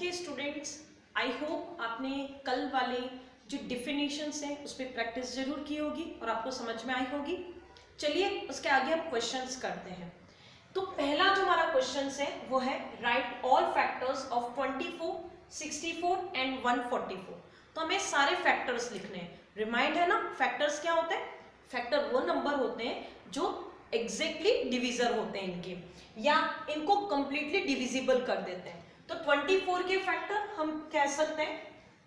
Okay students, I hope आपने कल वाले जो डिफिनेशंस हैं उस पर प्रैक्टिस जरूर की होगी और आपको समझ में आई होगी। चलिए उसके आगे हम क्वेश्चंस करते हैं। तो पहला जो हमारा क्वेश्चंस है वो है right all factors of 24, 64 and 144। तो हमें सारे फैक्टर्स लिखने हैं। रिमाइंड है ना, फैक्टर्स क्या होते हैं? फैक्टर वो नंबर होते हैं जो एग्जैक्टली डिविजर होते हैं इनके, या इनको कंप्लीटली डिविजिबल कर देते हैं। तो 24 के फैक्टर हम कह सकते हैं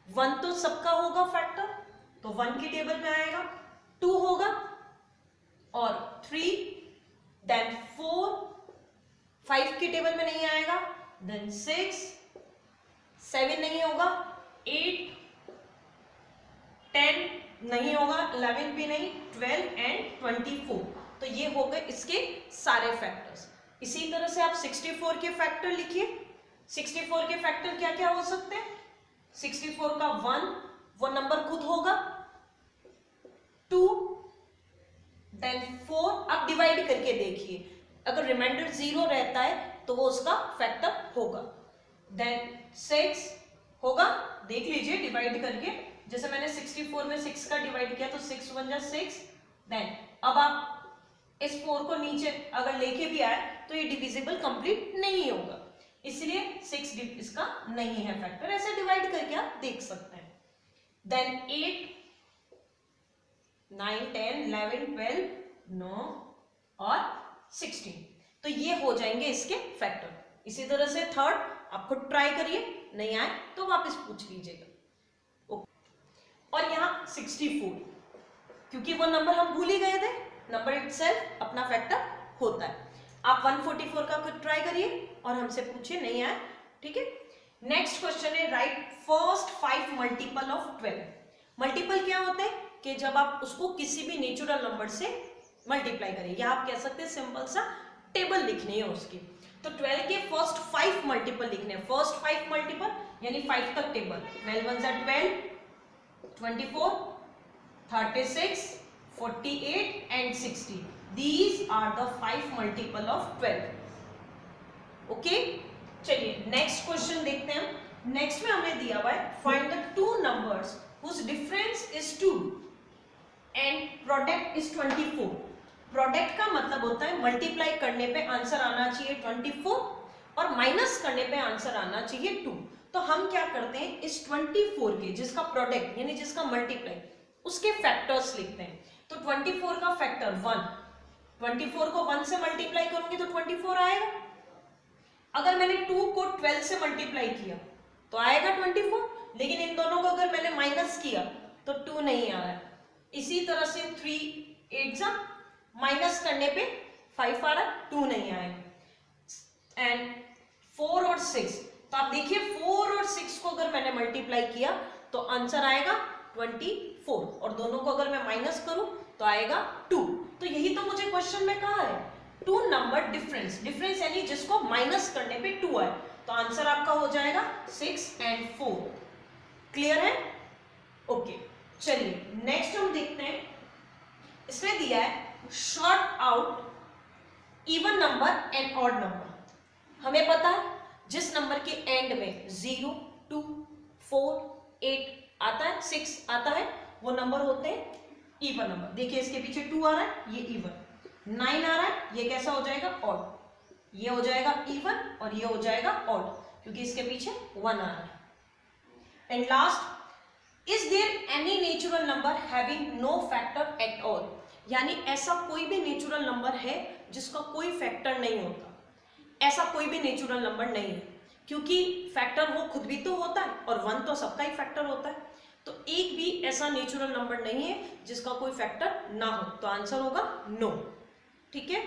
1 तो सबका होगा फैक्टर, तो 1 की टेबल में आएगा, 2 होगा और 3, देन 4, 5 की टेबल में नहीं आएगा, देन 6, 7 नहीं होगा, 8, 10 नहीं होगा, 11 भी नहीं, 12 एंड 24। तो ये हो गए इसके सारे फैक्टर्स। इसी तरह से आप 64 के फैक्टर लिखिए। 64 के फैक्टर क्या क्या हो सकते हैं? 64 का 1 वो नंबर खुद होगा, 2, देन 4। आप डिवाइड करके देखिए, अगर रिमाइंडर 0 रहता है तो वो उसका फैक्टर होगा, देन 6 होगा। देख लीजिए डिवाइड करके, जैसे मैंने 64 में 6 का डिवाइड किया तो 6 1 जा 6। देन अब आप इस 4 को नीचे अगर लेके भी आए तो ये डिविजिबल कंप्लीट नहीं होगा, इसलिए 6 इसका नहीं है फैक्टर। ऐसे डिवाइड करके आप देख सकते हैं। देन 8, 9, 10, 11, 12, 9 और 16। तो ये हो जाएंगे इसके फैक्टर। इसी तरह से थर्ड आप खुद ट्राई करिए, नहीं आए तो वापस पूछ लीजिएगा। और यहाँ 64, क्योंकि वो नंबर हम भूल ही गए थे, नंबर इटसेल्फ अपना फैक्टर होता है। आप 144 का खुद ट्राई करिए और हमसे पूछिए, नहीं आए, ठीक है। नेक्स्ट क्वेश्चन है right first 5 multiple of 12। Multiple क्या होते हैं कि जब आप उसको किसी भी नेचुरल नंबर से मल्टीप्लाई करें, या आप कह सकते हैं सिंपल सा टेबल लिखनी है उसकी। तो 12 के फर्स्ट 5 मल्टीपल लिखने हैं। फर्स्ट 5 मल्टीपल यानी 5 तक table. 12 1 12, 24, 36, 48 and 60. These are the 5 multiple of 12. Okay? चलिए नेक्स्ट क्वेश्चन देखते हैं हम। नेक्स्ट में हमें दिया हुआ है find the two numbers whose difference is 2 and product is 24. Product का मतलब होता है मल्टीप्लाई करने पे आंसर आना चाहिए 24 और माइनस करने पे आंसर आना चाहिए 2। तो हम क्या करते हैं, इस 24 के जिसका प्रोडक्ट यानी जिसका मल्टीप्लाई उसके फैक्टर्स लिखते हैं। तो 24 का फैक्टर 1, 24 को 1 से मल्टीप्लाई करूंगी तो 24 आएगा। अगर मैंने 2 को 12 से मल्टीप्लाई किया तो आएगा 24, लेकिन इन दोनों को अगर मैंने माइनस किया तो 2 नहीं आ रहा है। इसी तरह से 3 8 जा माइनस करने पे 5 आ रहा है, 2 नहीं आएगा। एंड 4 और 6, तो आप देखिए 4 और 6 को अगर मैंने मल्टीप्लाई किया तो आंसर आएगा 24, और दोनों को अगर मैं माइनस करूं तो आएगा 2। तो यही तो मुझे क्वेश्चन में कहा है, 2 नंबर डिफरेंस। डिफरेंस यानी जिसको माइनस करने पे 2 आए, तो आंसर आपका हो जाएगा 6 एंड 4। क्लियर है? ओके, चलिए नेक्स्ट हम देखते हैं। इसमें दिया है short out even number and odd number. हमें पता है जिस नंबर के एंड में 0, 2, 4, 8 आता है, 6 आता है, वो नंबर होते हैं इवन नंबर। देखिए इसके पीछे 2 आ रहा है, ये इवन। 9 आ रहा है, ये कैसा हो जाएगा, ऑड। ये हो जाएगा इवन और ये हो जाएगा ऑड, क्योंकि इसके पीछे 1 आ रहा है। And last, is there any natural number having no factor at all. यानी ऐसा कोई भी नेचुरल नंबर है जिसका कोई फैक्टर नहीं होता। ऐसा कोई भी नेचुरल नंबर नहीं है, क्योंकि फैक्टर वो खुद भी तो होता है और 1 तो सबका ही फैक्टर होता है। तो एक भी ऐसा नेचुरल नंबर नहीं है जिसका कोई फैक्टर ना हो, तो आंसर होगा नो। ठीक है।